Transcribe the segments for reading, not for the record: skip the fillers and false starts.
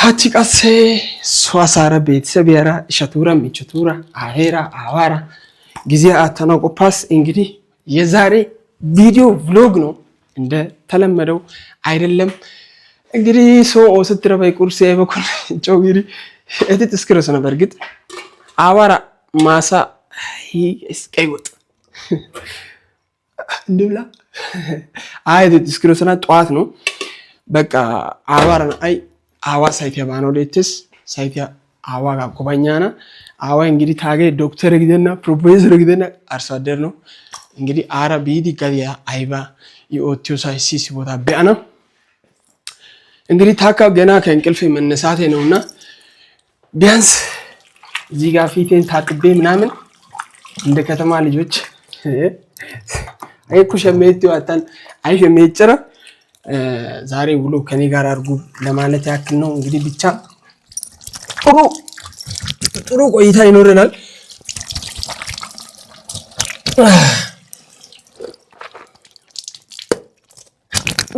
ሀቲቃሴ ሷሳረ ቤተሰብ ያራ ሸቱራ ሚቸቱራ አሄራ አዋራ ጊዜ አተናው ቆፓስ እንግዲህ የዛሬ ቪዲዮ ቭሎግ ነው እንደ ተለመደው አይደለም እንግዲህ ሰው ስትረባይ ቁርስ ያይበኩል ጮግሪ እትት እስክረስ ነው በርግጥ አዋራ ማሳ እስቀይወጥ እንደብላ አይት እስክረስና ጧት ነው በቃ አዋራ አይ አዋ ሳይቲያ ባኖ ዴትስ ሳይቲያ አዋ ጋር ቆባኛና አዋ እንግዲህ ታገ ዶክተር ግደና ፕሮፌሰር ግደና አርሶ አደር ነው እንግዲህ አረቢዲ ጋያ አይባ የኦቲዮ ሳይሲስ ቦታ ቢያና እንግዲህ ታካ ገና ከእንቅልፍ መነሳቴ ነውና ቢያንስ እዚህ ጋር ፊቴን ታጥቤ ምናምን እንደ ከተማ ልጆች አይኩሽ ሸሜቲው አጣን አይሽ ሸሜጭራ ዛሬ ውሎ ከኔ ጋር አርጉ ለማለት ያክል ነው እንግዲህ ብቻ ጥሩ ቆይታ ይኖረናል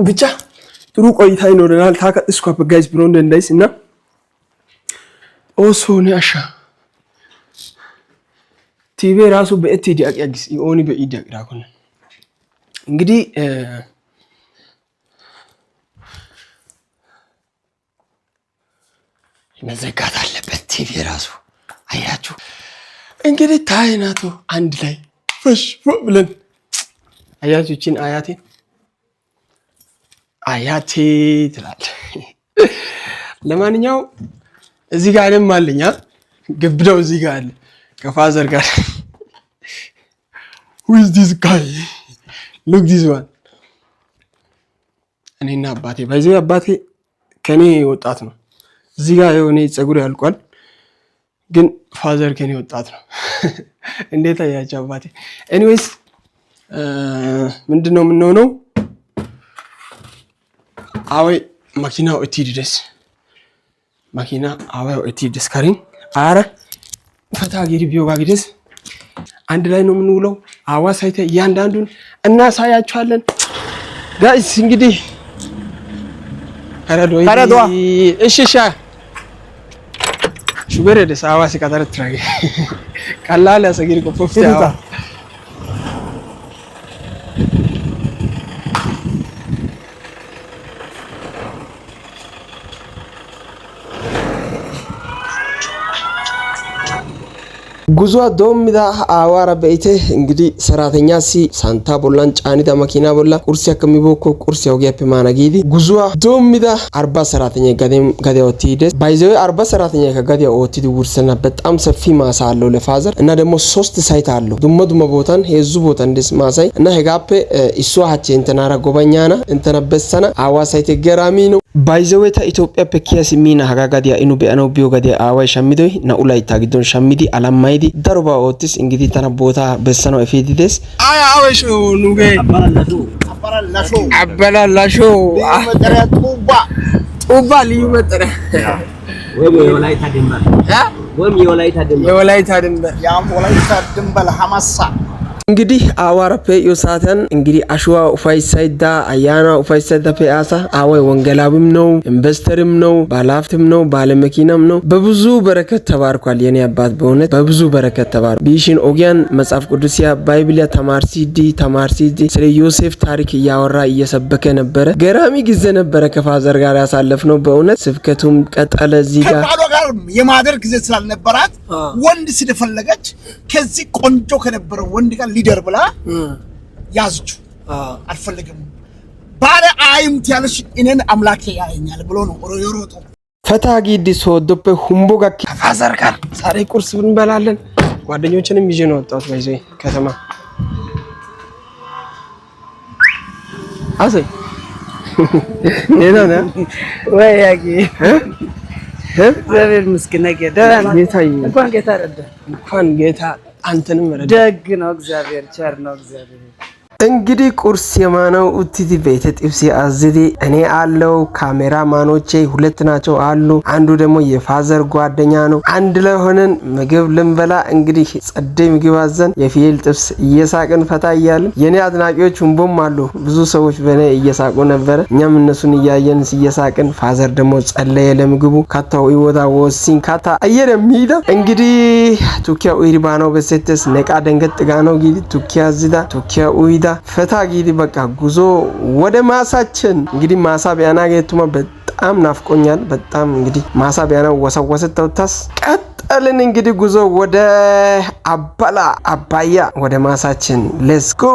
ብቻ ጥሩ ቆይታ ይኖረናል ታካ እስኳ በጋይስ ብሮንድ እንዳይስና ኦሶኒ አሻ ቲቪ ራሱ በኤቲዲ አቅያግስ ይኦኒ በኢዲ አቅራኩን እንግዲህ መዘጋት አለበት ቲቪ ራሱ አያችሁ እንግዲህ ታይናቱ አንድ ላይ ፍሽ ብለን አያችሁ እቺን አያቴ ትላል ለማንኛው እዚህ ጋር አለም አለኛ ግብደው እዚህ ጋር አለ ከፋዘር ጋር who is this guy look this one እኔና አባቴ ባይዘው አባቴ ከኔ ወጣት ነው እዚህ ጋር የሆነ ጸጉር ያልቋል ግን ፋዘር ከኔ ወጣት ነው እንዴት አያችሁ አባቴ ኤኒዌይስ ምንድነው የምንሆነው አወይ ማኪናው እቲድስ ማኪና አወይ እቲድስ ካሪን አረ ፈታጊሪ ቢዮጋግደስ አንድ ላይ ነው የምንውለው አዋሳይተ ያንዳንዱን እናሳያችኋለን ጋይስ እንግዲህ ካራዶ እሺ ሹገር ደስ አዋሲ ካታረ ትራይ ካላላ ሰጊሪ ኮፎፍታ ጉዞ ዶምዳ አዋራ በእቴ እንግዲህ ሰራተኛ ሲ ሳንታ ቦላን ጫኒዳ መኪና ቦላ ቁርስ ያከሚቦኮ ቁርስ ያውጊያፕ ማናጊዲ ጉዞ ዶምዳ 40 ሰራተኛ ጋዴ ወቲደስ ባይዘው 40 ሰራተኛ ከጋዴ ወቲዲ ውርሰና በጣም ሰፊ ማሳ አለው ለፋዘር እና ደግሞ 3 ሳይት አለው ዱመ ቦታን ሄዙ ቦታ እንደስ ማሳይ እና ሄጋፕ እሱ ሀቼ እንተናራ ጎባኛና እንተነበሰና አዋ ሳይት ገራሚ ነው ባይዘው ታ ኢትዮጵያ ፐኪያስ ሚና ሀጋጋዲያ ኢኑ ቢያነው ቢዮጋዲያ አዋይ ሸሚዶይ ናኡላይ ታግዶን ሸሚዲ አላማይዲ ደርባ ኦቲስ እንግዲህ ተና ቦታ በሰነው እፊዲደስ አዋሽ ኑጌ አበላላሾ መጠሪያ ጡባ ልዩ መጠሪያ የወላይታ ድንበር ያም ወላይታ ድንበር ሐማሳ እንግዲህ አዋራፔ ዮሳተን እንግዲህ አሽዋ ኡፋይሳይዳ አያና ኡፋይሳይዳ ፒያሳ አወይ ወንገላብም ነው ኢንቨስተርም ነው ባለሀብትም ነው ባለመኪናም ነው በብዙ በረከት ተባርኳል የኔ አባት በእውነት በብዙ በረከት ተባር ቢሽን ኦጊያን መጽሐፍ ቅዱስያ ባይብሊያ ተማርሲዲ ስለ ዮሴፍ ታሪክ ያወራ እየሰበከ ነበር ገራሚ ጊዜ ነበር ከፋዘር ጋር ያሳለፍነው በእውነት ስብከቱም ቀጠለ እዚህ ጋር የማደር ጊዜ ስላልነበራት ወንድ ስለፈለገች ከዚህ ቆንጆ ከነበረው ወንድ ጋር ሊደር ብላ ያዝቹ አልፈልግም ባለ አይምት ያለሽ እኔን አምላኬ ያየኛል ብሎ ነው ሮሮቶ ፈታጊዲ ሶዶፕ ሁምቦጋ ከፋዘር ጋር ዛሬ ቁርስ እንበላለን ጓደኞችንም ይዤ ነው ወጣሁት ባይዘይ ከተማ አሰይ ነና ወይ ያጊ ዘቤል ምስኪና ጌታ ጌታዬ እንኳን ጌታ አንተንም ረዳ ደግ ነው እግዚአብሔር ቸር ነው እግዚአብሔር እንግዲህ ቁርስ የማነው ኡቲቲ ቤተ ጥብስ አዝዲ እኔ አለው ካሜራማኖቼ ሁለት ናቸው አሉ። አንዱ ደግሞ የፋዘር ጓደኛ ነው። አንድ ላይ ሆነን ምግብ ልንበላ እንግዲህ ጸደይ ምግብ አዘን የፊል ጥብስ እየሳቅን ፈታ እያልን የኔ አድናቂዎች ሁንቦም አሉ። ብዙ ሰዎች በኔ እየሳቁ ነበር። እኛም እነሱን እያየን እየሳቅን ፋዘር ደግሞ ጸለየ ለምግቡ ካታው ይወዳ ወሲን ካታ አየረ ሚዳ እንግዲህ ቱኪያ ኡይሪባ ነው በሰተስ ነቃ ደንገጥ ጋ ነው ጊዲ ቱኪያ ዝዳ ቱኪያ ኡይዳ ፈታ ጊዲ በቃ ጉዞ ወደ ማሳችን እንግዲህ ማሳ ቢያና ገቱማ በጣም ናፍቆኛል። በጣም እንግዲህ ማሳ ቢያና ወሰወሰተው ታስ ቀጠልን እንግዲህ ጉዞ ወደ አባላ አባያ ወደ ማሳችን ሌትስ ጎ።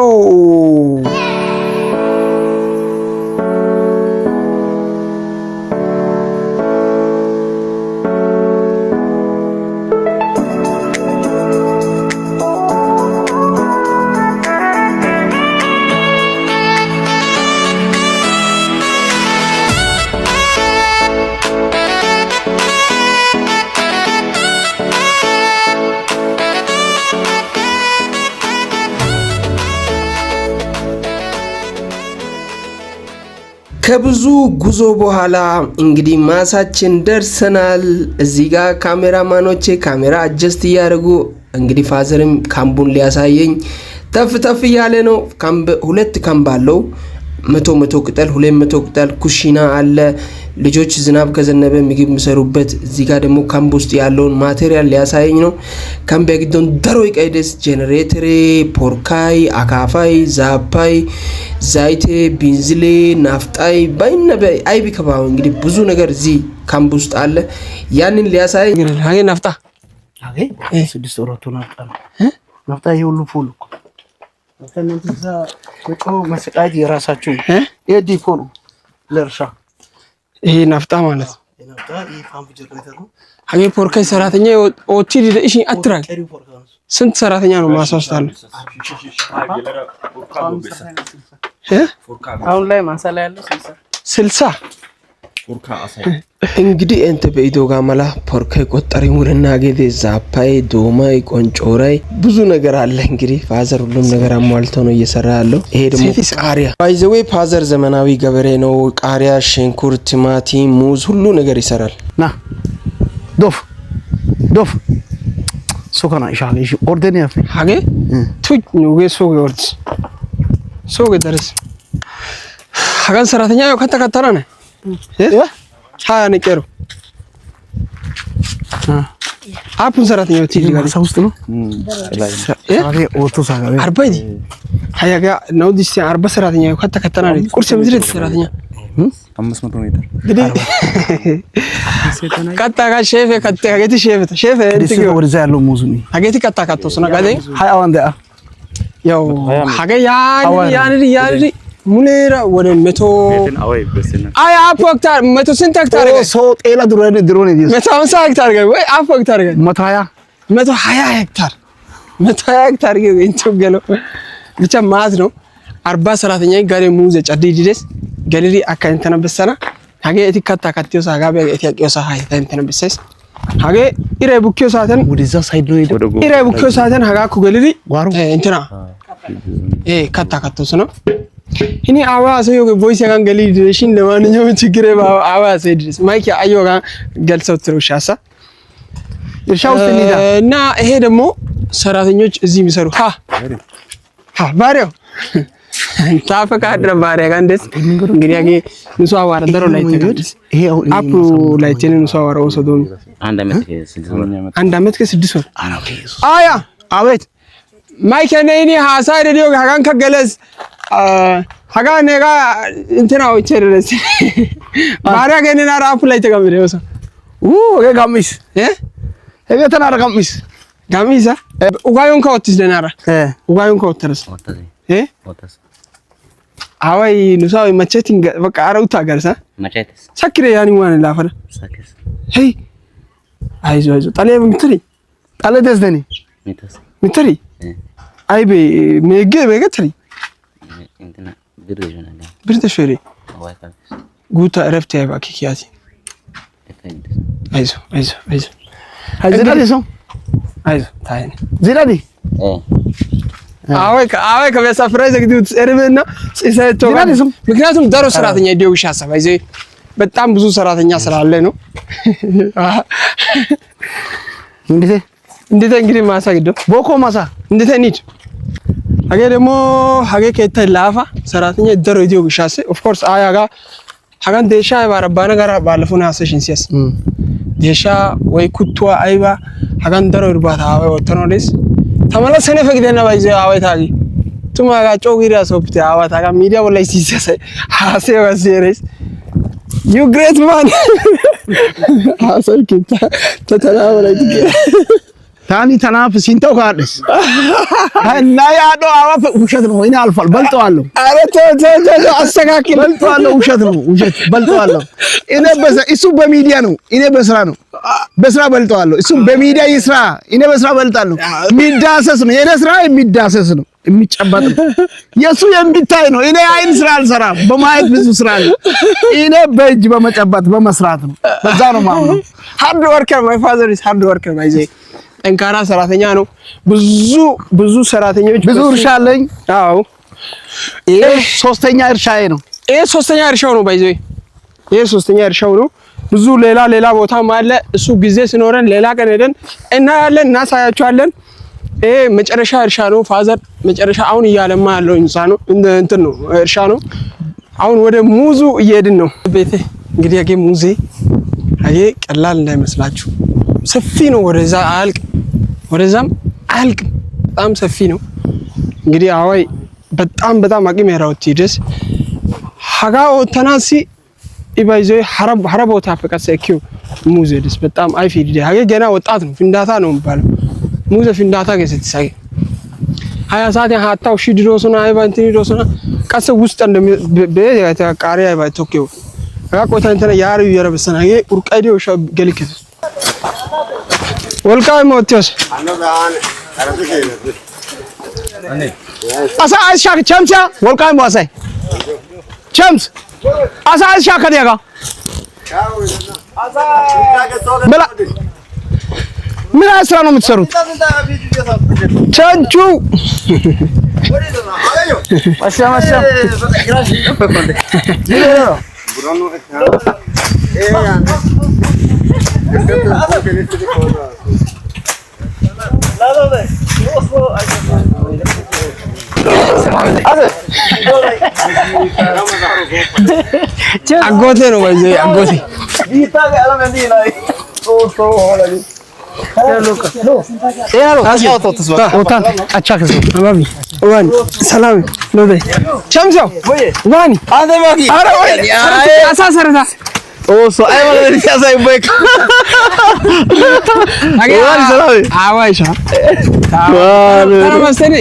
ከብዙ ጉዞ በኋላ እንግዲህ ማሳችን ደርሰናል። እዚህ ጋር ካሜራማኖቼ ካሜራ አጀስት እያደረጉ እንግዲህ ፋዘርም ካምቡን ሊያሳየኝ ተፍ እያለ ነው። ሁለት ካምብ አለው 100 ቅጠል 200 ቅጠል ኩሽና አለ። ልጆች ዝናብ ከዘነበ ምግብ ምሰሩበት። እዚህ ጋር ደግሞ ካምብ ውስጥ ያለውን ማቴሪያል ሊያሳየኝ ነው። ካምብ ያግዶን ደሮ ይቀይደስ ጄነሬተር ፖርካይ አካፋይ ዛፓይ ዛይቴ ቢንዝሌ ናፍጣይ ባይነበ አይቢ ከባው እንግዲህ ብዙ ነገር እዚህ ካምብ ውስጥ አለ። ያንን ሊያሳየኝ ሀገ ናፍጣ ሀገ 6 ወራቱ ናፍጣ ናፍጣ ይሁሉ ፉል ወተንንትዛ ወጮ መስቃይ የራሳችሁ ኤዲኮ ነው ለርሻ ይሄ ናፍጣ ማለት ናፍጣ ይሄ ፓምፕ ጀነሬተር ነው። ሀገ ፖርካይ ሰራተኛ ኦቲ ዲሽ አትራል ስንት ሰራተኛ ነው ማሳስታል? አሁን ላይ ማሳ ላይ ያለው 60 ፖርካ አሳይ እንግዲህ እንተ በኢዶ ጋማላ ፖርካይ ቆጠሪ ሙርና ገደ ዛፓይ ዶማይ ቆንጮራይ ብዙ ነገር አለ። እንግዲህ ፋዘር ሁሉም ነገር አሟልቶ ነው እየሰራ ያለው። ይሄ ደግሞ ቃሪያ ባይዘዌ ፋዘር ዘመናዊ ገበሬ ነው። ቃሪያ፣ ሽንኩርት፣ ቲማቲም፣ ሙዝ ሁሉ ነገር ይሰራል። ና ዶፍ ሶካና ኢሻለ ኢሽ ኦርደር ያፈ ሀገ ቱጅ ነው ወሶ ወርድ ሶገ ደረስ ሀገን ሰራተኛ ነው ከተከተረ ነው ሃያ ነቀሩ አፑን ሰራተኛው ቲጂ ጋር ሳውስጥ ነው አሬ ኦቶ ሳጋሪ 40 ሃያ ጋ ነው ዲስ 40 ሰራተኛው ከተከተረ ነው ቁርስ ምድር ሰራተኛ 500 ሜትር ግዲ ካታጋ ሼፍ ካታጋቲ ሼፍ እንትግ ወርዛ ያለው ሙዙኒ አገቲ ካታካቶ ሰና ጋዴ ሃያ ወንዳ ያው ሀገ ያኒ ሙሌራ ወደ 100 አይ አፕ ሄክታር 100 ስንት ሄክታር ነው ሶ ጤላ ድሮን ነው 150 ሄክታር ጋር ወይ አፕ ሄክታር ጋር 120 ሄክታር 120 ሄክታር ጋር እንተገለው ብቻ ማዝ ነው 40 ሰራተኛ ጋር ሙዘ ጫዲዲስ ገለሪ አካንተና በሰና ሀገ እቲካታ ካቲዮ ሳጋበ እቲያቂዮ ሳሃይ ተንተነበሰስ ሀገ ኢሬ ቡኪዮ ሳተን ወደዛ ሳይድ ነው ሄዶ ኢሬ ቡኪዮ ሳተን ሀጋ ኩ ገለሪ እንትና ካታ ካቶስ ነው እኔ አዋሳ የው ቮይስ ያጋን ገሊ ዲሽን ለማንኛውም ችግር አዋሳ ድረስ ማይክ አዮጋ ገልጸው ትሩሻሳ እርሻው ፍኒዳ እና ይሄ ደግሞ ሰራተኞች እዚህ የሚሰሩ ባሪያው ታፈካ አድረ ባሪያ ጋር እንደስ እንግዲህ ያገ ንሱ አዋራ ደሮ ላይ ተገድስ ይሄ አፕ ላይ ተነ ንሱ አዋራ ወሰዶም አንድ አመት ከ6 ወር አያ አቤት ማይክ ነኝ ሃሳ ሬዲዮ ጋን ከገለስ ሀጋ ነጋ እንትናው ይቸርለስ ባሪያ ገነና ራፍ ላይ ተቀምጠው ወገ ጋሚስ ተናራ ጋሚሳ ኡጋዩን ከወጥስ ደናራ ኡጋዩን ከወጥስ ወጥስ አዋይ ንሳው መቸቲን በቃ አረውታ ገርሳ መቸቲስ ሰክሬ ያኒ ዋን ላፈረ ሰክስ ሄይ አይዞ ጣሊያ ጣለ ደስደኒ ምትሪ አይቤ መገተሪ እንትና ብርተሽሪ ጉታ ረፍት ያባ ኪኪያቲ አይዞ አይዞ ታይነ ዝራዲ አወይ ከመሳፍራይ ዘግዲት እርብና ሲሰቶ ምክንያቱም ዳሮ ሰራተኛ ዲዮሽ ሐሳባይ ዘይ በጣም ብዙ ሰራተኛ ስላለ ነው እንዴት እንግዲህ ማሳ ግዶ ቦኮ ማሳ እንዴት እንሂድ አገ ደግሞ አገ ከተ ላፋ ሰራተኛ ዳሮ ዲዮሽ ሐሰ ኦፍ ኮርስ አያጋ ሀጋን ደሻ ባረባና ጋር ባለፈው ናሰሽን ሲያስ ደሻ ወይ ኩቷ አይባ ሀጋን ዳሮ እርባታ አወይ ወተኖልስ ተመለሰነ ፈቅደና ባይዘ አወታጊ ቱማ ጋር ጮጊራ ሶፍት አወታጋ ሚዲያ ወላይ ሲሰሰ ሐሴ ወሰረስ you great man ሐሰይ ከታ ተተናወለ ታኒ ተናፍ ሲንተው ካደስ እና ያዶ አወፍ ውሸት ነው እኔ አልፏል በልጠዋለሁ አረ ተው አስተካክል በልጠዋለሁ ውሸት ነው ውሸት በልጠዋለሁ እኔ እሱ በሚዲያ ነው እኔ በስራ በልጠዋለሁ እሱ በሚዲያ ይስራ እኔ በስራ በልጣለሁ ሚዳሰስ ነው የኔ ስራ የሚዳሰስ ነው የሚጨበጥ ነው የሱ የሚታይ ነው እኔ አይን ስራ አልሰራም በማየት ብዙ ስራ አለ እኔ በእጅ በመጨበጥ በመስራት ነው በዛ ነው ማለት ሃርድ ወርከር my father is hard worker by the ጠንካራ ሰራተኛ ነው ብዙ ሰራተኞች ብዙ እርሻ አለኝ አዎ ይሄ ሶስተኛ እርሻዬ ነው ይሄ ሶስተኛ እርሻው ነው ባይዘይ ይሄ ሶስተኛ እርሻው ነው ብዙ ሌላ ቦታ ማለ እሱ ጊዜ ሲኖረን ሌላ ቀን ሄደን እናያለን እናሳያቸዋለን ይሄ መጨረሻ እርሻ ነው ፋዘር መጨረሻ አሁን እያለማ ያለው እንሳን ነው እንትን ነው እርሻ ነው አሁን ወደ ሙዙ እየሄድን ነው ቤቴ እንግዲህ ያገ ሙዜ አዬ ቀላል እንዳይመስላችሁ ሰፊ ነው ወደዛ ወደዛም አልቅ በጣም ሰፊ ነው እንግዲህ አወይ በጣም አቅም ያራውት ይደስ ሀጋው ተናሲ ኢባይዞ ሐረቦታ ፈቀሰኪው ሙዜ ደስ በጣም አይፊድ ሀገ ገና ወጣት ነው ፍንዳታ ነው የሚባለው ሙዜ ፍንዳታ ገሰትሳይ ሀያ ሰዓት ያታው ሺድሮሱና አይባንቲኒ ዶሱና ቀስ ውስጥ እንደ በያታ ቃሪያ አይባ ቶኪዮ አቆታ እንተና ያሩ ይረበሰና ይሄ ቁርቀዲው ሻ ገልከተ ወልካይ ሞቲዮስ አሳ አሻክ ቻምቻ ወልካይ ሞሳይ ቻምስ አሳ አሻክ ከዲያጋ በላ ምን አስራ ነው የምትሰሩት ቻንቹ ማሻ አጎቴ ነው ወይ አጎቴ ሰላም ነው ቻምቻው ዋኒ አደማቂ አረ ወይ አሳሰረታ ኦሶ አይወለ ሲያሳይ ቦይክ አገዋሪ ሰላም አዋይሻ ተረመስተኔ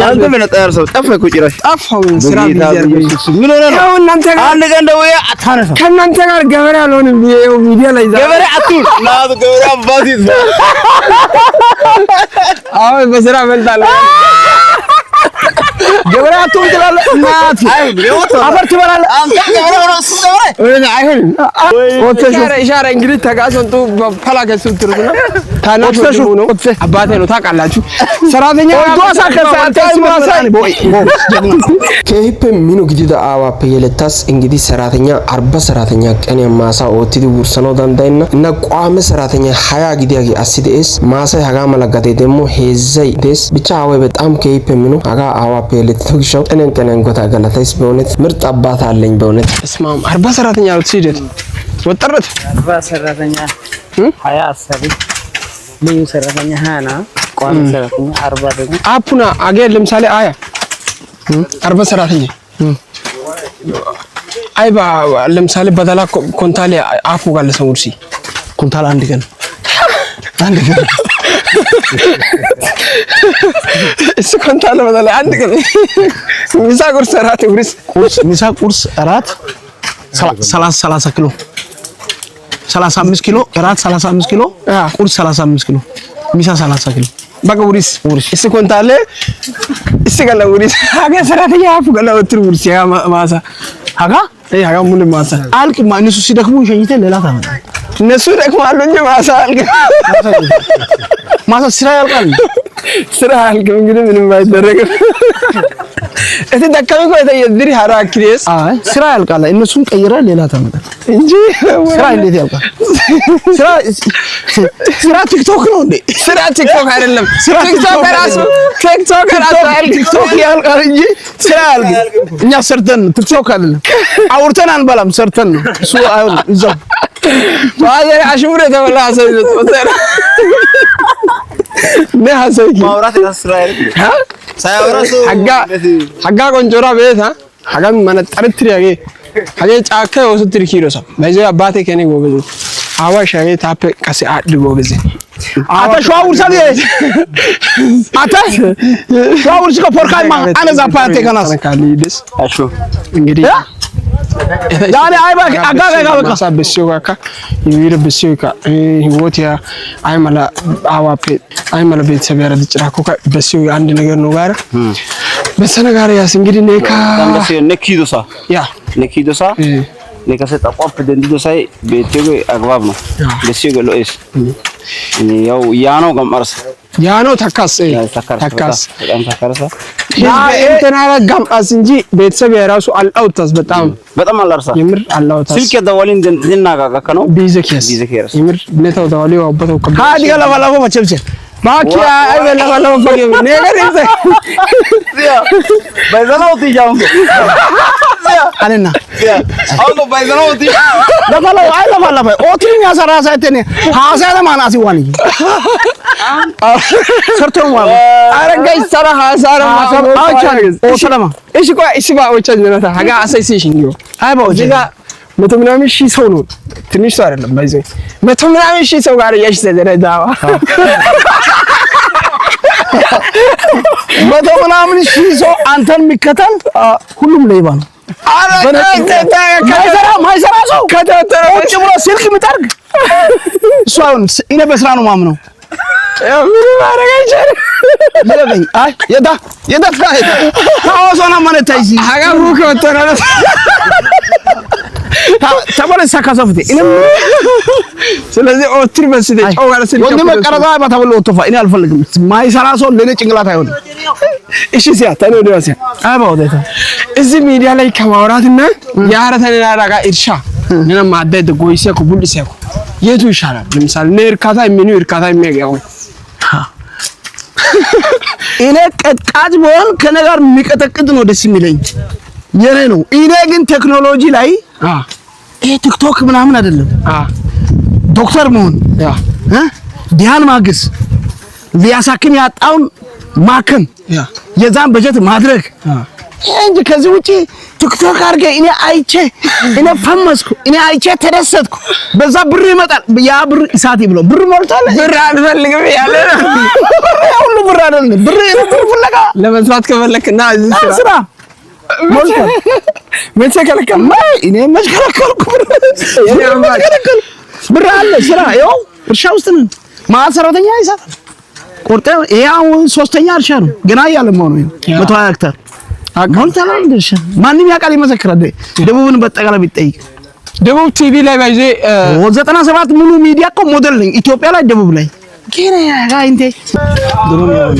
አንተ ምን ተያርሰው ጠፈኩ ጭራሽ ጠፋው ስራ ቢያርገኝ ምን ሆነ ነው እናንተ ጋር አንድ ቀን ደውዬ አታነሳ ከእናንተ ጋር ገበሬ አልሆንም ሚዲያ ላይ ገበሬ አትሁን ናቱ ገበሬ አባቲት አዎ በስራ መልጣለሁ ገበሬ አትሁን ትላለህ እናት አፈር ትበላለህ አንተ ገበሬ ሆነ እሱ ገበሬ አይሆን ኢሻራ እንግዲህ ተጋሰንቱ ፈላከስ ትሩና ታናሽ ነው አባቴ ነው ታውቃላችሁ ሰራተኛ ወዶሳ ከሳንታስ ማሳይ ከሂፕ ሚኑ ግዲዳ አዋፕ የለታስ እንግዲህ ሰራተኛ 40 ሰራተኛ ቀን ማሳ ኦቲዲ ውርሰኖ ዳንዳይና እና ቋሚ ሰራተኛ 20 ግዲያጊ አሲደስ ማሳይ ሀጋ መለጋቴ ደግሞ ሄዘይ ደስ ብቻ አወይ በጣም ከሂፕ ሚኑ ሀጋ አዋፕ የለተውሽው ቀነን ጎታ ገለታይስ በእውነት ምርጥ አባት አለኝ በእውነት እስማም 40 ሰራተኛ ነው ሲደት ወጥረት 40 ሰራተኛ 20 አሰሪ ልዩ ሰራተኛ 20 ና ቋሚ ሰራተኛ 40 ደግሞ አፑና አገ ለምሳሌ አያ 40 ሰራተኛ አይባ ለምሳሌ በደላ ኮንታሌ አፉ ጋር ለሰውርሲ ኮንታል አንድ ቀን እሱ ኮንታል በደላ አንድ ቀን ሚሳ ቁርስ እራት ሚሳ ቁርስ እራት 30 ኪሎ 35 ኪሎ እራት 35 ኪሎ ቁርስ 35 ኪሎ ሚሳ 30 ኪሎ በቃ ውሪስ እሱ ኮንታሌ እሱ ጋር ውሪስ ሀገ ሰራተኛ አፉ ጋር ወጥሩ ውሪስ ያ ማሳ ሀጋ ሀጋ ምን ማሳ አልቅ ማንሱ ሲደክሙ ሸኝተ ሌላ ታመጣ እነሱ ደክማሉ እንጂ ማሳ አልቅ ማሳ ስራ ያልቃል ስራ አልከም እንግዲህ ምንም አይደረግም እቴ ደካሚ ቆይታ የድሪ ሐራክሪስ አይ ስራ ያልቃል እነሱን ቀይራ ሌላ ታመጣ እንጂ ስራ እንዴት ያልቃል ስራ ቲክቶክ ነው እንዴ ስራ ቲክቶክ አይደለም ቲክቶክ ራሱ ቲክቶክ ያልቃል እንጂ ስራ ያልቃል እኛ ሰርተን ቲክቶክ አይደለም አውርተን አንበላም ሰርተን ነው እሱ አይሆን እዛው ባዘር አሽሙረ ተበላሰ ይወጣ ነሐሰኪ ማውራት ያስራይል ሳያወራሱ ሀጋ ቆንጆራ ቤት ሀጋ ማነጠርትሪ ያገ ሀጋ ጫካ ወስጥሪ ኪሮሳ በዚህ አባቴ ከኔ ጎበዝ አዋሽ ያገ ታፔ ቀሲ አድ ጎበዝ አታ ሻውር ሰለ አታ ሻውር ሲኮ ፖርካይ ማ አነዛ ፓቴ ከናስ ካሊድስ አሹ እንግዲህ ዳኔ አይባ አጋጋ ጋበካ ሳበሲዮ ጋካ ይዊር በሲዮ ካ ህይወቲያ አይመላ አዋፔ አይመላ ቤተሰብ ያረድ ጭራኮ በሲዮ አንድ ነገር ነው ጋር በሰነጋር ያስ እንግዲህ ነካ ታምበሲዮ ነኪዶሳ ያ ነኪዶሳ ነከሰ ተቋፍ ደንዲዶሳ ቤቴው አግባብ ነው በሲዮ ገሎኤስ ያው ያኖ ገምአርስ ያኖ ተካስ ተካስ ያ እንተናራ ገምአስ እንጂ ቤተሰብ የራሱ አልአውታስ በጣም አላርሳ ይምር አልአውታስ ስልክ ደወልን ደንትና ጋጋ ነው ቢዘኪያስ ይምር ነታው ደወሊ ወበተው ሃዲ ገላ ባላቦ መቸብቸ ባኪ አይበላ ባላቦ ፈገም ነገር ይዘ ባይዘናው ትያው አለና አውቶ ባይዘናው ትያ ለባላው አይለባላባ ኦትሪኛ ሰራሳይተኔ ሃሳለ ማናሲ ዋኒ ሰርተው ማለት አረጋይ ሰራ ሃሳረ አቻርግ ኦሰለማ እሺ ባ ወቻ ጀነታ ሀጋ አሳይሲሽን ይው አይባው ጂጋ መቶ ምናምን ሺህ ሰው ነው ትንሽ ሰው አይደለም ባይዘይ መቶ ምናምን ሺህ ሰው ጋር ያሽ ተደረዳዋ መቶ ምናምን ሺህ ሰው አንተን የሚከተል ሁሉም ሌባ ነው ማይሰራ ሰው ከተተረ ቁጭ ብሎ ስልክ የሚጠርግ እሱ አሁን እኔ በስራ ነው ማምነው ምን ማረጋ ይችላል ለበኝ አይ የዳ ፍራይ ታውሶና ማነታይዚ ሀጋ ቡክ ወተራለ ተበለሳ ካሰፍቴ እኔም ስለዚህ ኦትሪ በስደ ጫው ጋር ስልክ ወንድም ቀረጻ ባታበለ ወጥፋ እኔ አልፈልግም ማይሰራ ሰው ለኔ ጭንቅላት አይሆንም እሺ ሲያ ተነደው ሲያ አይባው ደታ እዚህ ሚዲያ ላይ ከማውራትና ያረተና ራጋ እርሻ ነና ማደድ ጎይሰኩ ቡልሰኩ የቱ ይሻላል ለምሳሌ ነርካታ የሚኑ እርካታ የሚያገው እኔ ቀጥቃጭ በሆን ከነጋር የሚቀጠቅጥ ነው ደስ የሚለኝ የኔ ነው እኔ ግን ቴክኖሎጂ ላይ ይሄ ቲክቶክ ምናምን አይደለም ዶክተር መሆን ዲያን ማግስ ሊያሳክም ያጣውን ማከም የዛን በጀት ማድረግ እንጂ ከዚህ ውጪ ቲክቶክ አርገ እኔ አይቼ እኔ ፈመስኩ እኔ አይቼ ተደሰትኩ በዛ ብር ይመጣል ያ ብር ኢሳት ይብሎ ብር ሞልቷል ብር አልፈልግም ያለ ሁሉ ብር አይደለም ብር ፍለጋ ለመስራት ከፈለክና እዚህ ስራ ሞልቷል መቸከለከማ እኔ መቸከለከልኩ ብር አለ ስራ ይኸው እርሻ ውስጥ ነን ማሰራተኛ ይሳታል ቆርጠው ያው ሶስተኛ እርሻ ነው ገና ያለማው ነው 120 ሄክታር ሞልቷል እርሻ ማንንም ያቃል ይመሰክራል ደቡብን በጠቃላ ቢጠይቅ ደቡብ ቲቪ ላይ ባይዜ 97 ሙሉ ሚዲያ እኮ ሞዴል ነኝ ኢትዮጵያ ላይ ደቡብ ላይ ገና ያ እንዴ ድሮን ያው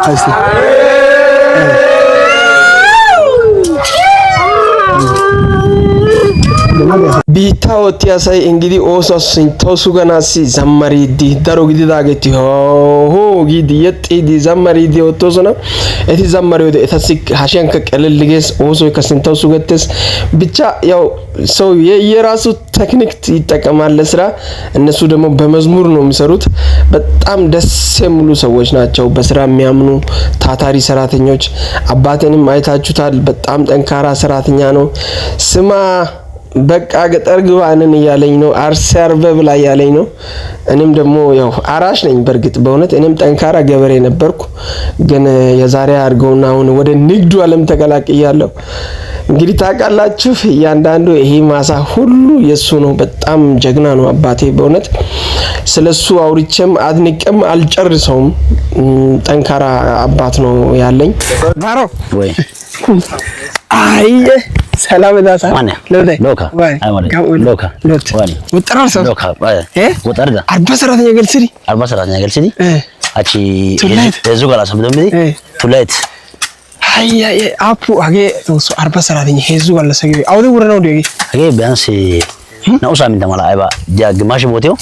አይስ biitta oottiya asay እንግዲህ oosuwassi sinttawu suganaassi zammariiddi daro gididaageeti hoo giidi yexxiiddi zammariiddi oottoosona. Eti zammariyode etassi hashiyankka qelelli gees oosoykka sinttawu sugettees. ብቻ ያው ሰው የራሱ ቴክኒክ ይጠቀማል ለስራ። እነሱ ደግሞ በመዝሙር ነው የሚሰሩት። በጣም ደስ የሚሉ ሰዎች ናቸው። በስራ የሚያምኑ ታታሪ ሰራተኞች። አባቴንም አይታችሁታል። በጣም ጠንካራ ሰራተኛ ነው። ስማ በቃ ገጠር ግባንን እያለኝ ነው። አርሴ አርበብ ላይ ያለኝ ነው። እኔም ደግሞ ያው አራሽ ነኝ። በርግጥ በእውነት እኔም ጠንካራ ገበሬ ነበርኩ። ግን የዛሬ አድርገውና አሁን ወደ ንግዱ ዓለም ተቀላቅያለሁ። እንግዲህ ታውቃላችሁ እያንዳንዱ ይሄ ማሳ ሁሉ የሱ ነው። በጣም ጀግና ነው አባቴ። በእውነት ስለሱ አውርቼም አድንቄም አልጨርሰውም። ጠንካራ አባት ነው ያለኝ። ባሮ ወይ አይ ሰላም ዳሳ ለወደ ሎካ አይማለ ሎካ ዋኒ ወጥራር ሰው ሎካ ወጥራር አርባ ሰራተኛ ገልሲዲ አቺ እዙ ጋር ሰምደም ቱላይት አይ አፑ አገ ሶ አርባ ሰራተኛ ሄዙ ጋር ለሰገ አውደ ወረ ነው ደግ አገ ቢያንስ na usamin tamala aiba dia gimashi boteo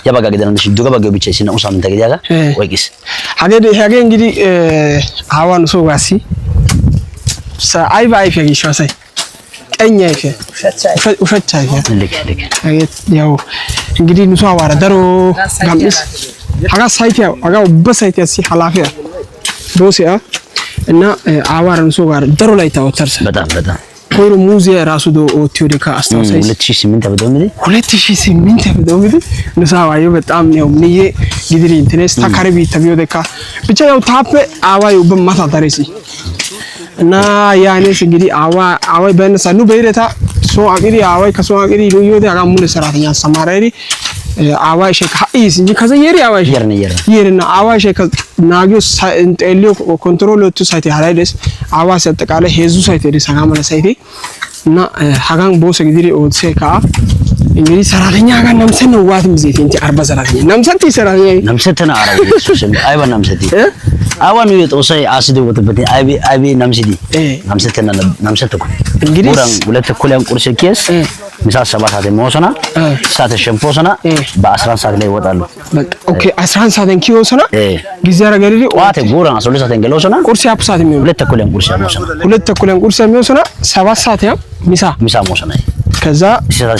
ya baga gidan shi duga baga bice shi na usamin ta gidaga wais hage እንግዲህ አዋን ሶ ዋሲ አይባ አይፈ ይሻሳይ ቀኛ አይፈ ውሸቻ አይፈ ልክ ያው እንግዲህ ንሱ አዋራ ደሮ ጋምስ ሀጋ ሳይት ያው ሀጋ በሳይት ያሲ ሐላፊያ ዶሲያ እና አዋራ ንሱ ጋር ደሮ ላይ ታወተርሰ በጣም ኮሩ ሙዚያ ራሱ ዶ ኦቲዮዲካ አስተዋሳይ 2008 ተበደምዲ 2008 ተበደምዲ ንሳዋዩ በጣም ነው ምዬ ግድሪ ኢንተርኔት ታካሪቢ ተቢዮደካ ብቻ ያው ታፕ አዋዩ በማታ ታሪሲ እና ያኔስ እንግዲህ አዋይ በነሳኑ በይረታ ሶ አግሪ አዋይ ከሶ አግሪ ሉዮደ አጋሙለ ሰራተኛ ሰማራሪ አዋይ ሸካ ኢስ እንጂ ከዘየሪ አዋይ የርና አዋይ ሸካ ናጊዮ እንጠሊዮ ኮንትሮል ቱ ሳይት ያላይደስ አዋስ አጠቃላይ ሄዙ ሳይት ደስ አጋመለ ሳይት እና ሀጋን ቦስ እንግዲህ ኦትሴካ እንግዲህ ሰራተኛ ጋር ነምሰን ነው ዋትም ዘይት እንጂ 40 ሰራተኛ ነምሰን ሰራተኛ ነምሰተና አራቢ ሱስም አይባ ነምሰቲ አዋን ይወጣው አሲድ ወጥበት አይቢ ነምሲዲ ነምሰተና ነምሰተኩ እንግዲህ ሁለት ኩሊያን ቁርስ ኬስ ምሳ 7 ሰዓት መወሰና ሰዓት ሸምፖሰና በ11 ሰዓት ላይ ይወጣሉ ኦኬ 11 ሰዓት እንኪወሰና ጊዜ አረጋሪ ዋቴ ጎራ 12 ሰዓት እንገለውሰና ቁርስ ያፕሳት የሚሆን ሁለት ኩሊያን ቁርስ ያመሰና ሁለት ኩሊያን ቁርስ የሚወሰና 7 ሰዓት ያ ምሳ መወሰና ከዛ ሰዓት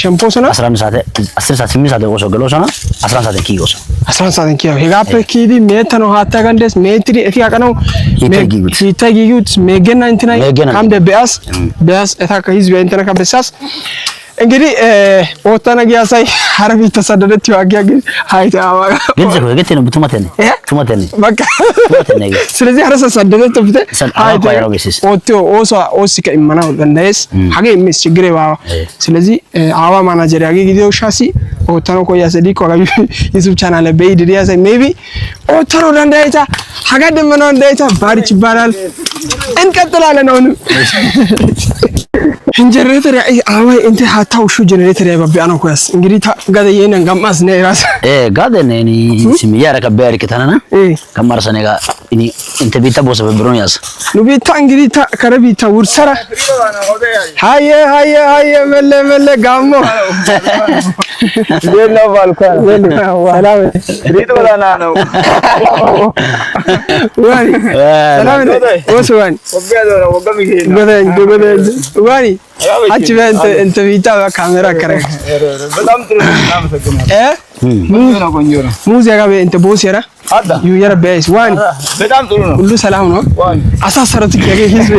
ሸምፖሰና 11 ሰዓት 10 ሰዓት 8 ሰዓት ወሶ ገለውሰና 11 ሰዓት እንኪወሰ 11 ሰዓት እንኪያ ሄጋፕ ኪዲ ሜተኖ ሃታ ጋንደስ ሜትሪ እፊ ያቀነው ሜጊጉት ሜገና እንትና ካምደ ቢያስ እታካ ህዝብ እንትና ከበሳስ እንግዲህ ወጣና ያሳይ አረቢ ተሰደደት ያጋግ ሃይታ አዋጋ ገንዘብ ነው ቱማተኔ በቃ ስለዚህ አረሰ ሰደደት ተፍተ ሃይታ ኦሲ ከኢማናው ገንዳይስ ሀገ ምስ ችግሬ ባ ስለዚህ አዋ ማናጀር ያገ ጊዜው ሻሲ ወጣና ኮያ ሰዲቆ ጋቢ ዩቲዩብ ቻናል በይድ ያሳይ ሜቢ ወጣና እንዳይታ ሀገ ደመናው እንዳይታ ባሪች ይባላል እንቀጥላለን አሁን ጀነሬተር አዋይ እንተ ሃታው ሹ ጀነሬተር ያባቢያና ኮያስ እንግዲህ ጋደ የነን ጋማስ ነው ራስ ጋደ ነኒ ሲሚያ ረከበ ያርክታና ከማርሰኔ ጋ እኒ እንተ ቢታ ቦሰ በብሮን ያስ ኑቢታ እንግዲህ ከረቢታ ውርሰራ ሃየ መለ ጋሞ የና ባልኳ ሰላም ሪዶላና ነው ዋኒ ሰላም ወስዋኒ ወገሚ ዋኒ አቺ በእንተ እንተ ቢታ ካሜራ ከረ በጣም ጥሩ ነው ቆንጆ ነው ሙዚያ ጋር እንተ ቦስ ያራ አዳ ዩ በስ ዋን በጣም ጥሩ ነው ሁሉ ሰላም ነው አሳሰረት ከገ ህዝብ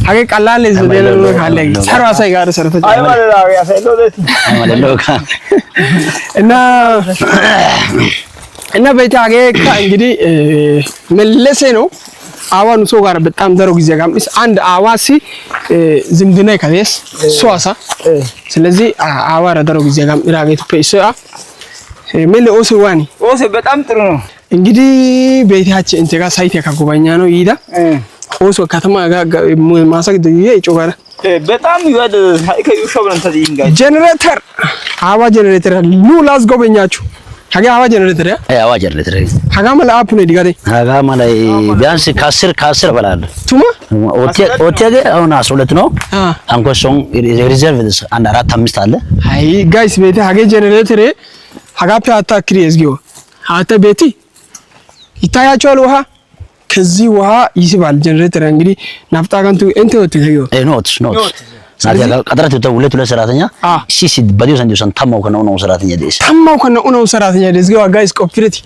ሀገ ቀላል ህዝብ ደለ ነው ካለ ሰራሳይ ጋር ሰረተ አይ ማለት ነው ያሰሎ ደቲ አይ ማለት ነው እና በይታ ሀገ እንግዲህ መለሰ ነው አዋን ሶ ጋር በጣም ደሮ ጊዜ ጋምስ አንድ አዋሲ ዝምድና ከቤስ ሶአሳ ስለዚህ አዋራ ደሮ ጊዜ ጋም ኢራጌቱ ፔሳ ሜለ ኦስዋኒ በጣም ጥሩ ነው እንግዲህ ቤታችን እንተ ጋር ሳይት ያካጎባኛ ነው ይዳ ኦሶ ከተማ ጋር ማሳክ ደየ ይጮጋራ በጣም ይወድ ሃይከ ይሾብረን ተዲንጋ ጀነሬተር አዋ ጀነሬተር ኑ ላስጎበኛችሁ ሀጋ አዋ ጀነሬተር አዋ ጀነሬተር ሀጋ ማለ አፕ ነው ዲጋዴ ሀጋ ማለ ቢያንስ ከ10 በላል ቱማ ኦቴ አሁን 12 ነው አንኮሶን ሪዘርቭ አንድ 4 5 አለ አይ ጋይስ ቤቴ ሀጋ ጀነሬተር ሀጋ ፒያታ ክሪየስጊዮ አተ ቤቲ ይታያቸዋል ውሃ ከዚህ ውሃ ይስባል ጀነሬተር እንግዲህ ናፍጣ ጋንቱ እንተ ወጥተዩ ኖት ናዲያ ቀጥራት ሁለት ሰራተኛ ሲሲ በዲዮ ሰንዲዮን ታማው ከነው ሰራተኛ ደስ ገዋ ጋይስ ኮፒሪቲ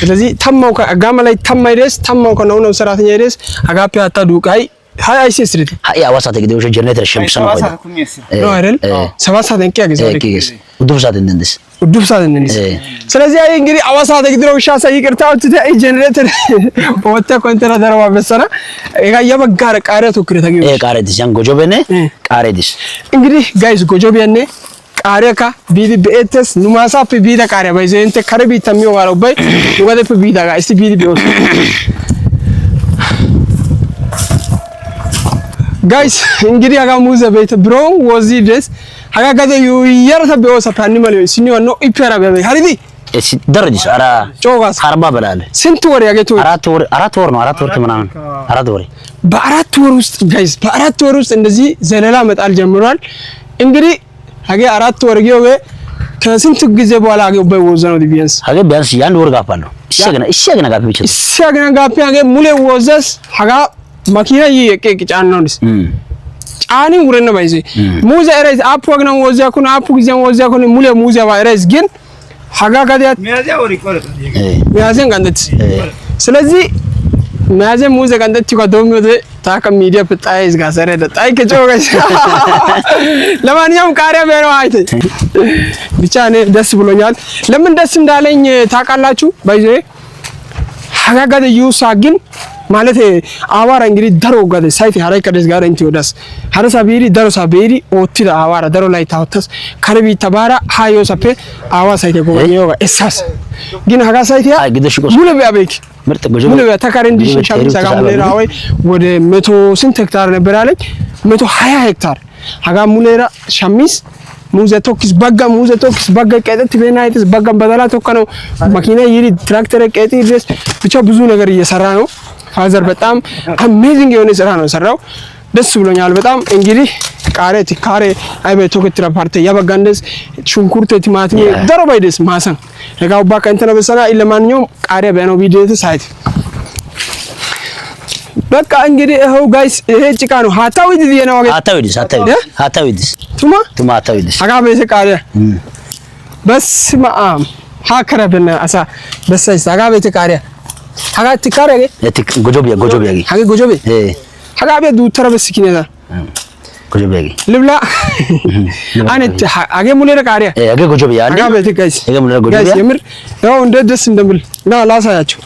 ስለዚህ ታማው ከጋማ ላይ ታማይደስ ታማው ከነው ሰራተኛ ደስ አጋፒ አታ ዱቃይ ሃይ አይሲስሪቲ ሃይ አዋሳተ ግዴው ጀነሬተር ሸምፕስ ነው ነው አይደል 7 ሰዓት እንኪያ ጊዜ ውዱብ ሰዓት እንደንስ ስለዚህ አይ እንግዲህ አዋሳተ ግዴው ሻሳ ይቅርታው ተይ ጀነሬተር ወጣ ኮንትራ ደረባ በሰና ያያ በጋር ቃረቱ ክረታጊ ቃረዲስ ያን ጎጆበኔ ቃረዲስ እንግዲህ ጋይስ ጎጆበኔ ቃረካ ቢዲ በኤተስ ኑማሳፕ ቢዳ ቃረ ባይዘንተ ከረቢ ተሚዮ ዋለው ባይ ወደፍ ቢዳ ጋር እስቲ ቢዲ ቢኦስ ጋይስ እንግዲህ አጋ ሙዘ ቤት ብሮ ወዚ ድረስ አጋ ጋደ ይየርተ በወሰ ፓኒማል ሲኒዮ ነው ኢፔራ በበ ሀሪዲ እሺ ደረጃ አራ ጮጋስ 40 በላለ ስንት ወር ያገቱ 4 ወር ነው 4 ወር ከምናምን 4 ወር በ4 ወር ውስጥ ጋይስ በ4 ወር ውስጥ እንደዚህ ዘለላ መጣል ጀምሯል እንግዲህ አጋ 4 ወር ጊዮበ ከስንት ጊዜ በኋላ አገው በወዘነው ዲቪንስ አገ ቢያንስ ያን ወር ጋፋለሁ እሺ ጋፕ ብቻ እሺ ጋፕ አገ ሙሌ ወዘስ አጋ ማኪና ይየቀቅ ጫን ነው እንዴ ጫኒ ውረነ ባይዚ ሙዘ ራይዝ አፑ ወግና ወዚያ ኩን አፑ ጊዜም ወዚያ ኩን ሙሌ ሙዘ ባይራይዝ ግን ሀጋ ጋዲያት ሚያዘን ጋንደት ስለዚህ ሚያዘን ሙዘ ጋንደት ይጓዶሚወደ ታከ ሚዲያ ፍጣይዝ ጋሰረ ጣይ ከጮገሽ ለማንኛውም ቃሪያ በረው አይተ ብቻ እኔ ደስ ብሎኛል ለምን ደስ እንዳለኝ ታውቃላችሁ ባይዘ ሀጋ ጋደ ዩሳ ግን ማለት አዋራ እንግዲህ ደሮ ጋደ ሳይት ሀራይ ከደስ ጋር እንት ወዳስ ሀረሳ ቢሪ ደሮሳ ቢሪ ኦቲዳ አዋራ ደሮ ላይ ታውተስ ከረቢ ተባራ ሃዮ ሰፈ አዋ ሳይት ጎበኘው እሳስ ግን ሀጋ ሳይት ያ ሙሉ ቢያበክ ምርጥ ጎጆ ሙሉ ተካረ እንዲሽ ሻምሳ ጋር ለራወይ ወደ 100 ስንት ሄክታር ነበር አለኝ 120 ሄክታር ሀጋ ሙሌራ ሻሚስ ሙዘ ቶክስ ባጋ ቀጠት በናይትስ ባጋ በደላ ተከነው ማኪና ይሪ ትራክተር ቀጥ ድረስ ብቻ ብዙ ነገር እየሰራ ነው ፋዘር በጣም አሜዚንግ የሆነ ስራ ነው ሰራው ደስ ብሎኛል በጣም እንግዲህ ቃሬት ካሬ አይበ ቶክትራ ፓርቲ ያበጋንደስ ሽንኩርት ቲማቲም ደሮ ባይደስ ማሰን ለጋው ባካ እንተነ በሰና ለማንኛውም ቃሪያ በነው ቪዲዮ ሳይት በቃ እንግዲህ ይሄው ጋይስ ይሄ ጭቃ ነው ሃታዊ ዲዲ ነው ወገ ሃታዊ ዲስ ቱማ ሃታዊ ዲስ አጋ በሰ ቃሪያ በስመ አብ ሃከረ በነ አሳ በሰይስ አጋ በተ ቃሪያ ሀጋ ትካረ ጎጆቢያ ሀጋ ጎጆቢያ ሀጋ ቤ ዱተረ በስኪነዛ ጎጆቢያ ልብላ አነት ሀጋ ሙሌረ ቃሪያ ሀጋ ጎጆቢያ ሀጋ ቤት ጋይስ ሀጋ ሙሌረ ጎጆቢያ የምር ያው እንደ ደስ እንደምል ና ላሳያችሁ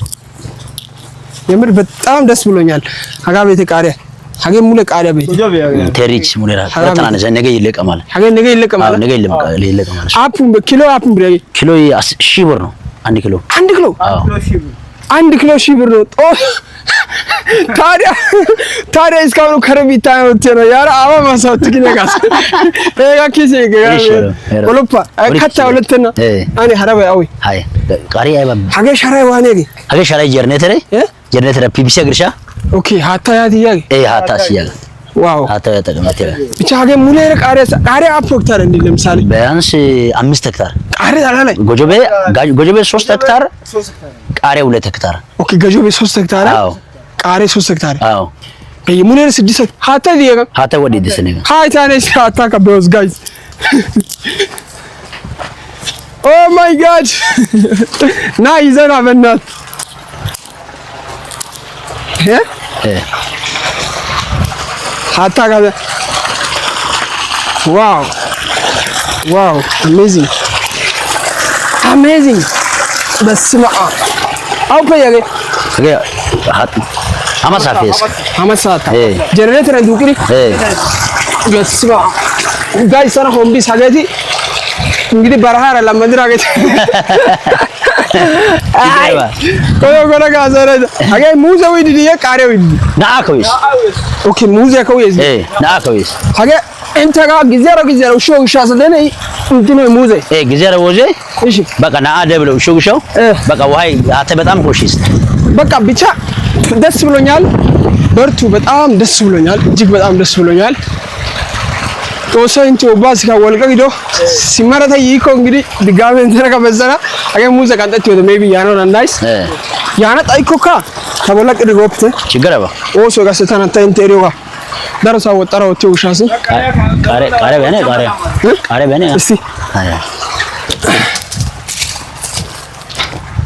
የምር በጣም ደስ ብሎኛል ሀጋ ቤት ቃሪያ ሀጋ ሙሌ ቃሪያ ቤት ቴሪች ሙሌራ ተናነዘ ነገ ይለቀማል ሀጋ ነገ ይለቀማል አፑን ኪሎ አፑን ብሬ ኪሎ 1000 ብር ነው 1 ኪሎ አዎ 1 ኪሎ ሺህ ብር ነው ታዲያ እስካሁን ከረቢታ ነው ያራ አባ ማሳውት ግነጋስ ያኪስ ኮሎፓ ካታ ሁለተና አኔ ሐራባ አዊ ሃይ ቃሪ አይባ ሀገ ሸራይ ዋኔ ሀገ ሸራይ ጀርኔተረ ፒቢሲ ግርሻ ኦኬ ሃታ ያት ያግ ሃታ ሲያግ ዋው ሃታ ያተቀመጠ ብቻ ሀገ ሙሌ ቃሪያ አፕ ሄክታር እንዴ ለምሳሌ ቢያንስ 5 ሄክታር ቃሪያ አላላይ ጎጆቤ 3 ሄክታር ቃሪያ 2 ሄክታር ኦኬ ጎጆቤ 3 ሄክታር አዎ ቃሪያ 3 ሄክታር አዎ በየሙሌ 6 ሃታ ዲጋ ሃታ ወዲ ደስነጋ ሃታ ነሽ ሃታ ከበውስ ጋይስ ኦ ማይ ጋድ ና ይዘና በእናት ሃታ ጋር ዋው አሜዚንግ በስመ አብ አው ከያገ አማሳታ ጀነሬተር እንዱቅሪ በስመ አብ ጋይስ ሰራ ሆምቢ ሳገቲ እንግዲህ በረሃራ ለመድራገት አይ ኮሎ ጋዘረ አገ ሙዘ ወይ ዲዲየ ቃሪያው ናአከውስ ኦኬ ሙዘ ከውስ ናአከውስ አገ እንተጋ ጊዜራ ሾው ሻሰደነ እንትነ ሙዘ ጊዜራ ወጀ እሺ በቃ ናአደ ብለው ሾው በቃ ዋይ አተ በጣም ኮሽስ በቃ ብቻ ደስ ብሎኛል በርቱ በጣም ደስ ብሎኛል እጅግ በጣም ደስ ብሎኛል ቶሰንቹ ባስ ከወልቀጊዶ ሲመረታ ይኮ እንግዲህ ድጋሜ እንተረከ በዘና አገ ሙዘ ካንጠት ወደ ሜቢ ያኖ ናይስ ያና ጣይኮካ ተበለቅ ድሮፕት ችግረባ ኦሶ ጋሰታና ታንቴሪዮጋ ደረሳ ወጣራ ወጥቶ ውሻስ ቃሬ በኔ እስቲ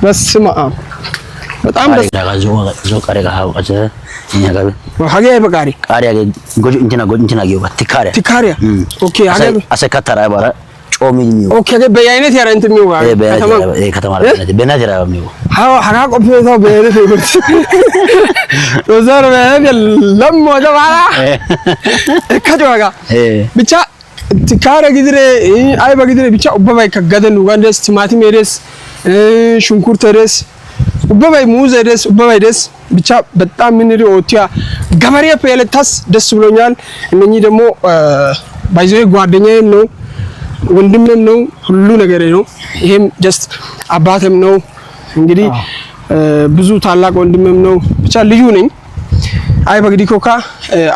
በስመ አብ በጣም ደስ ዞ ቃሬ ጋር አውቀዘ እኛ ጋር ሀገ በቃሪ ቃሪያ ጎጆ እንትና ገባ ቲካሪያ ኦኬ ሀገ አሰካታራ ባራ ጮሚኝ ኦኬ ሀገ በያይነት ያራ እንት የሚው ከተማ በእናት ያራ የሚው ሀጋ ቆፍተው በያይነት ይወጥ ወዛር በያይነት ለሞ ደባራ ከጆጋ ብቻ ቲካሪያ ግድሬ አይ በግድሬ ብቻ ኡበባይ ከገደን ኡጋንደስ ቲማቲም ሄደስ ሽንኩርት ሄደስ ኡበባይ ሙዝ ሄደስ ኡበባይ ደስ ብቻ በጣም ምን ኦቲያ ገበሬ ፔለታስ ደስ ብሎኛል። እነኚህ ደግሞ ባይዘይ ጓደኛዬም ነው ወንድሜም ነው ሁሉ ነገሬ ነው። ይሄም ጀስት አባቴም ነው እንግዲህ ብዙ ታላቅ ወንድሜም ነው። ብቻ ልዩ ነኝ። አይ በግዲኮካ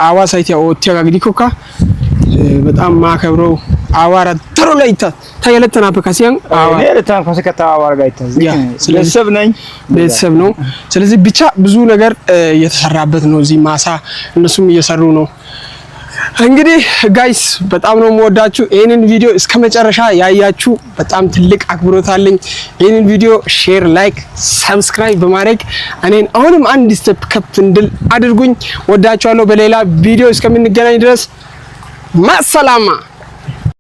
አዋሳ ኢትያ ኦቲያ በግዲኮካ በጣም ማከብረው አዋራ ተሮ ላይታ ታየለተና በካሲያን እኔ ለታን ኮሰከታ አዋራ ጋይታ ቤተሰብ ነው። ስለዚህ ብቻ ብዙ ነገር እየተሰራበት ነው እዚህ ማሳ እነሱም እየሰሩ ነው። እንግዲህ ጋይስ በጣም ነው የምወዳችሁ። ይሄንን ቪዲዮ እስከመጨረሻ ያያችሁ በጣም ትልቅ አክብሮት አለኝ። ይሄንን ቪዲዮ ሼር፣ ላይክ፣ ሰብስክራይብ በማድረግ እኔን አሁንም አንድ ስቴፕ ከፍ እንድል አድርጉኝ። ወዳችኋለሁ። በሌላ ቪዲዮ እስከምንገናኝ ድረስ ማሰላማ